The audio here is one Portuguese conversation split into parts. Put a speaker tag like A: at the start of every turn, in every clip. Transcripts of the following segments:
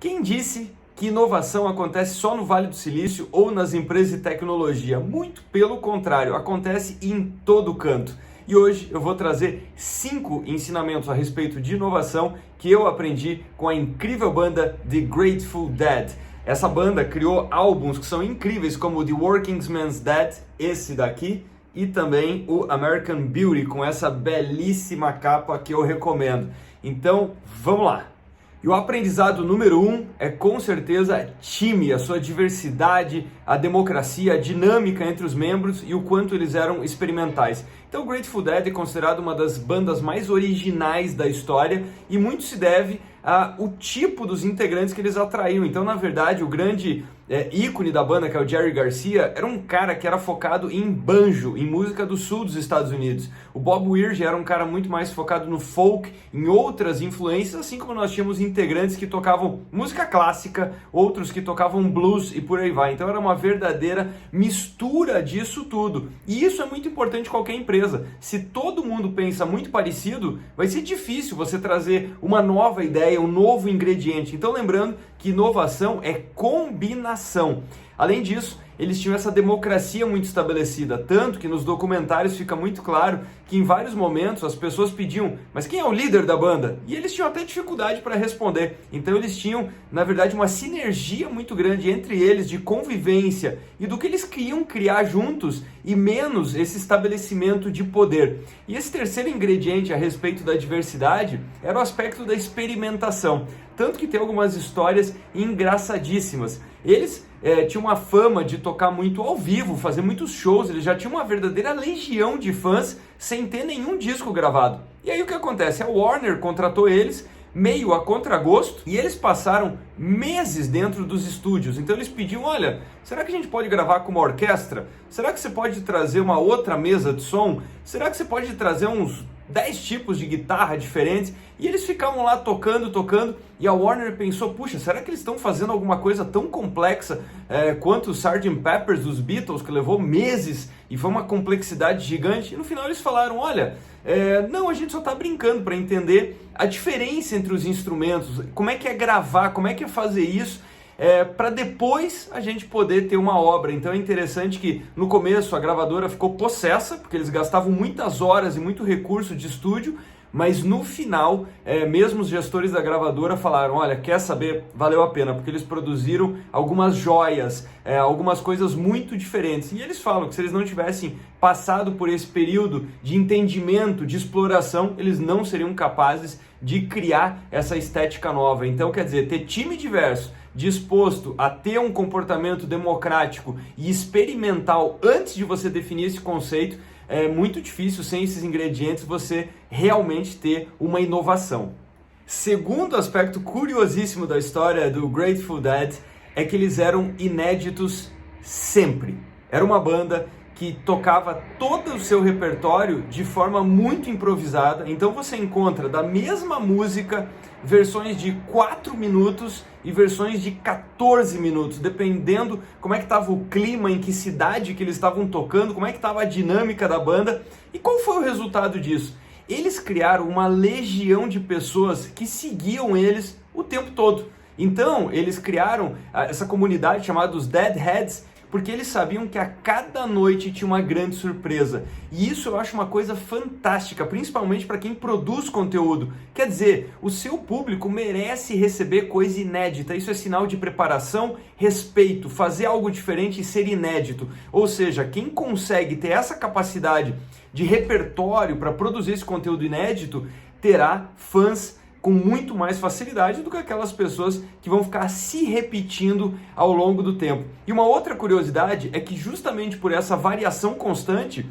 A: Quem disse que inovação acontece só no Vale do Silício ou nas empresas de tecnologia? Muito pelo contrário, acontece em todo canto. E hoje eu vou trazer 5 ensinamentos a respeito de inovação que eu aprendi com a incrível banda The Grateful Dead. Essa banda criou álbuns que são incríveis, como The Workingman's Dead, esse daqui, e também o American Beauty, com essa belíssima capa que eu recomendo. Então, vamos lá! E o aprendizado número 1 é com certeza time, a sua diversidade, a democracia, a dinâmica entre os membros e o quanto eles eram experimentais. Então o Grateful Dead é considerado uma das bandas mais originais da história e muito se deve ao tipo dos integrantes que eles atraíam. Então, na verdade, o grande ícone da banda, que é o Jerry Garcia, era um cara que era focado em banjo, em música do sul dos Estados Unidos. O Bob Weir era um cara muito mais focado no folk, em outras influências, assim como nós tínhamos integrantes que tocavam música clássica, outros que tocavam blues e por aí vai. Então era uma verdadeira mistura disso tudo. E isso é muito importante em qualquer empresa. Se todo mundo pensa muito parecido, vai ser difícil você trazer uma nova ideia, um novo ingrediente. Então lembrando que inovação é combinação. Além disso, eles tinham essa democracia muito estabelecida, tanto que nos documentários fica muito claro que em vários momentos as pessoas pediam, mas quem é o líder da banda? E eles tinham até dificuldade para responder. Então eles tinham, na verdade, uma sinergia muito grande entre eles de convivência e do que eles queriam criar juntos e menos esse estabelecimento de poder. E esse terceiro ingrediente a respeito da diversidade era o aspecto da experimentação. Tanto que tem algumas histórias engraçadíssimas. Eles tinham uma fama de tocar muito ao vivo, fazer muitos shows, eles já tinham uma verdadeira legião de fãs sem ter nenhum disco gravado. E aí o que acontece? A Warner contratou eles meio a contragosto e eles passaram meses dentro dos estúdios. Então eles pediam, olha, será que a gente pode gravar com uma orquestra? Será que você pode trazer uma outra mesa de som? Será que você pode trazer uns 10 tipos de guitarra diferentes? E eles ficavam lá tocando, e a Warner pensou, puxa, será que eles estão fazendo alguma coisa tão complexa quanto o Sgt. Pepper's dos Beatles, que levou meses e foi uma complexidade gigante? E no final eles falaram, olha, não, a gente só está brincando para entender a diferença entre os instrumentos, como é que é gravar, como é que é fazer isso, para depois a gente poder ter uma obra. Então é interessante que no começo a gravadora ficou possessa, porque eles gastavam muitas horas e muito recurso de estúdio, mas no final, mesmo os gestores da gravadora falaram, olha, quer saber, valeu a pena, porque eles produziram algumas joias, algumas coisas muito diferentes. E eles falam que se eles não tivessem passado por esse período de entendimento, de exploração, eles não seriam capazes de criar essa estética nova. Então, quer dizer, ter time diverso, disposto a ter um comportamento democrático e experimental antes de você definir esse conceito, é muito difícil sem esses ingredientes você realmente ter uma inovação. Segundo aspecto curiosíssimo da história do Grateful Dead é que eles eram inéditos sempre. Era uma banda que tocava todo o seu repertório de forma muito improvisada. Então você encontra da mesma música versões de 4 minutos e versões de 14 minutos, dependendo como é que estava o clima, em que cidade que eles estavam tocando, como é que estava a dinâmica da banda. E qual foi o resultado disso? Eles criaram uma legião de pessoas que seguiam eles o tempo todo. Então eles criaram essa comunidade chamada os Deadheads, porque eles sabiam que a cada noite tinha uma grande surpresa. E isso eu acho uma coisa fantástica, principalmente para quem produz conteúdo. Quer dizer, o seu público merece receber coisa inédita. Isso é sinal de preparação, respeito, fazer algo diferente e ser inédito. Ou seja, quem consegue ter essa capacidade de repertório para produzir esse conteúdo inédito, terá fãs com muito mais facilidade do que aquelas pessoas que vão ficar se repetindo ao longo do tempo. E uma outra curiosidade é que justamente por essa variação constante,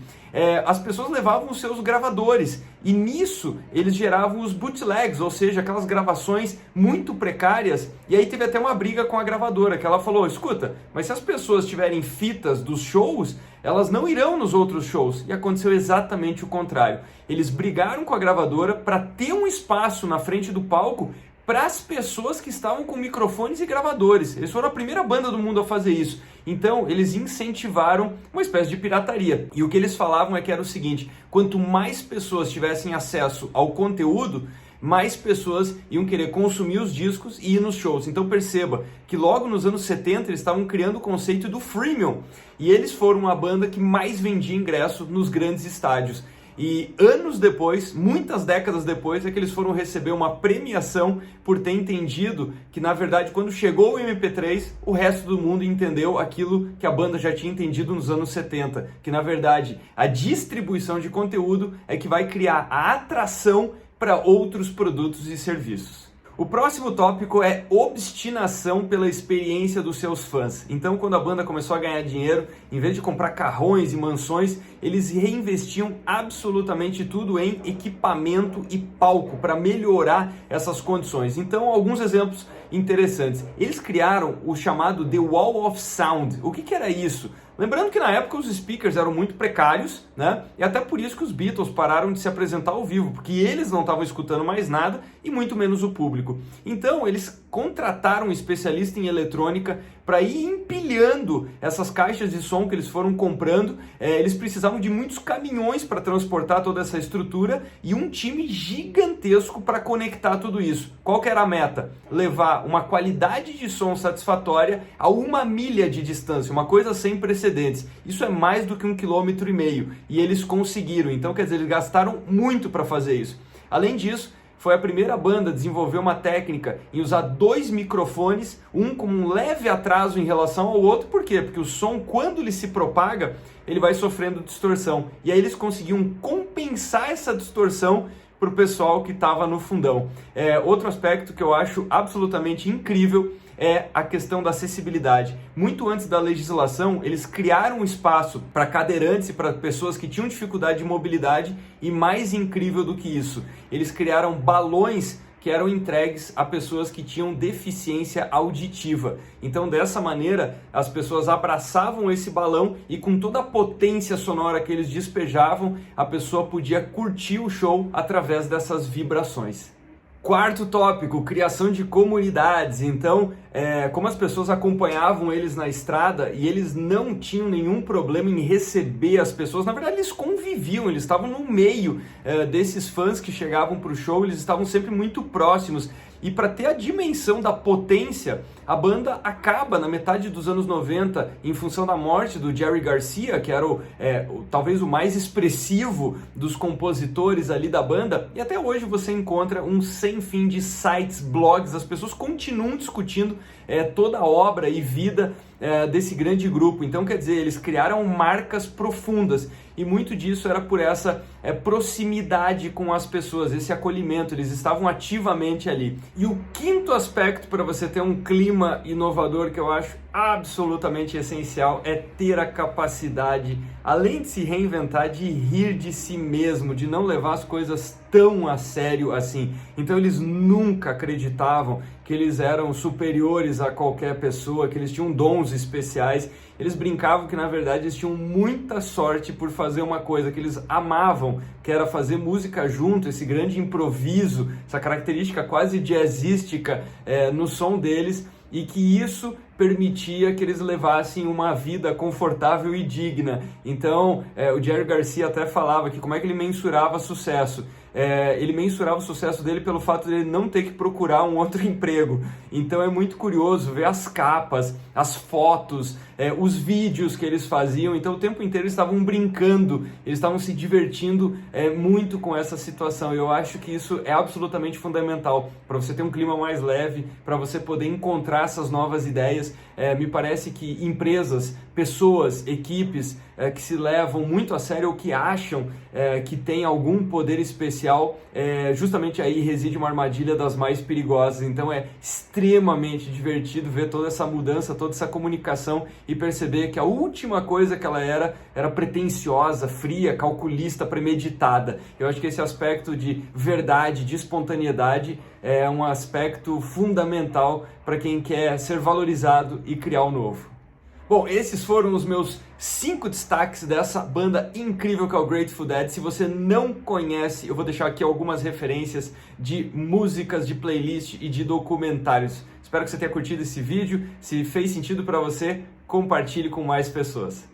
A: as pessoas levavam os seus gravadores e nisso eles geravam os bootlegs, ou seja, aquelas gravações muito precárias. E aí teve até uma briga com a gravadora, que ela falou, escuta, mas se as pessoas tiverem fitas dos shows, elas não irão nos outros shows. E aconteceu exatamente o contrário. Eles brigaram com a gravadora para ter um espaço na frente do palco para as pessoas que estavam com microfones e gravadores. Eles foram a primeira banda do mundo a fazer isso. Então, eles incentivaram uma espécie de pirataria. E o que eles falavam é que era o seguinte, quanto mais pessoas tivessem acesso ao conteúdo, mais pessoas iam querer consumir os discos e ir nos shows. Então perceba que logo nos anos 70 eles estavam criando o conceito do freemium, e eles foram a banda que mais vendia ingresso nos grandes estádios. E anos depois, muitas décadas depois, é que eles foram receber uma premiação por ter entendido que, na verdade, quando chegou o MP3, o resto do mundo entendeu aquilo que a banda já tinha entendido nos anos 70, que, na verdade, a distribuição de conteúdo é que vai criar a atração para outros produtos e serviços. O próximo tópico é obstinação pela experiência dos seus fãs. Então, quando a banda começou a ganhar dinheiro, em vez de comprar carrões e mansões, eles reinvestiam absolutamente tudo em equipamento e palco para melhorar essas condições. Então, alguns exemplos interessantes. Eles criaram o chamado The Wall of Sound. O que era isso? Lembrando que na época os speakers eram muito precários, né? E até por isso que os Beatles pararam de se apresentar ao vivo, porque eles não estavam escutando mais nada e muito menos o público. Então eles contrataram um especialista em eletrônica para ir empilhando essas caixas de som que eles foram comprando. Eles precisavam de muitos caminhões para transportar toda essa estrutura e um time gigantesco para conectar tudo isso. Qual que era a meta? Levar uma qualidade de som satisfatória a 1 milha de distância, uma coisa sem precedentes. Isso é mais do que 1,5 km e eles conseguiram. Então, quer dizer, eles gastaram muito para fazer isso. Além disso, foi a primeira banda a desenvolver uma técnica em usar 2 microfones, um com um leve atraso em relação ao outro. Por quê? Porque o som, quando ele se propaga, ele vai sofrendo distorção. E aí eles conseguiam compensar essa distorção para o pessoal que estava no fundão. Outro aspecto que eu acho absolutamente incrível é a questão da acessibilidade. Muito antes da legislação, eles criaram um espaço para cadeirantes e para pessoas que tinham dificuldade de mobilidade, e mais incrível do que isso, eles criaram balões que eram entregues a pessoas que tinham deficiência auditiva. Então, dessa maneira, as pessoas abraçavam esse balão e com toda a potência sonora que eles despejavam, a pessoa podia curtir o show através dessas vibrações. Quarto tópico, criação de comunidades. Então, como as pessoas acompanhavam eles na estrada e eles não tinham nenhum problema em receber as pessoas, na verdade eles conviviam, eles estavam no meio desses fãs que chegavam para o show, eles estavam sempre muito próximos. E para ter a dimensão da potência, a banda acaba na metade dos anos 90, em função da morte do Jerry Garcia, que era talvez o mais expressivo dos compositores ali da banda, e até hoje você encontra um sem fim de sites, blogs, as pessoas continuam discutindo toda a obra e vida desse grande grupo. Então, quer dizer, eles criaram marcas profundas, e muito disso era por essa proximidade com as pessoas, esse acolhimento, eles estavam ativamente ali. E o quinto aspecto para você ter um clima inovador, que eu acho absolutamente essencial, é ter a capacidade, além de se reinventar, de rir de si mesmo, de não levar as coisas tão a sério assim. Então eles nunca acreditavam que eles eram superiores a qualquer pessoa, que eles tinham dons especiais. Eles brincavam que na verdade eles tinham muita sorte por fazer uma coisa que eles amavam, que era fazer música junto, esse grande improviso, essa característica quase jazzística no som deles, e que isso permitia que eles levassem uma vida confortável e digna. Então, o Jerry Garcia até falava que como é que ele mensurava sucesso. Ele mensurava o sucesso dele pelo fato de ele não ter que procurar um outro emprego. Então é muito curioso ver as capas, as fotos, os vídeos que eles faziam. Então o tempo inteiro eles estavam brincando, eles estavam se divertindo muito com essa situação. Eu acho que isso é absolutamente fundamental para você ter um clima mais leve, para você poder encontrar essas novas ideias. Me parece que empresas, pessoas, equipes que se levam muito a sério ou que acham que tem algum poder especial, justamente aí reside uma armadilha das mais perigosas. Então é extremamente divertido ver toda essa mudança, toda essa comunicação e perceber que a última coisa que ela era pretensiosa, fria, calculista, premeditada. Eu acho que esse aspecto de verdade, de espontaneidade é um aspecto fundamental para quem quer ser valorizado e criar o novo. Bom, esses foram os meus 5 destaques dessa banda incrível que é o Grateful Dead. Se você não conhece, eu vou deixar aqui algumas referências de músicas, de playlist e de documentários. Espero que você tenha curtido esse vídeo. Se fez sentido para você, compartilhe com mais pessoas.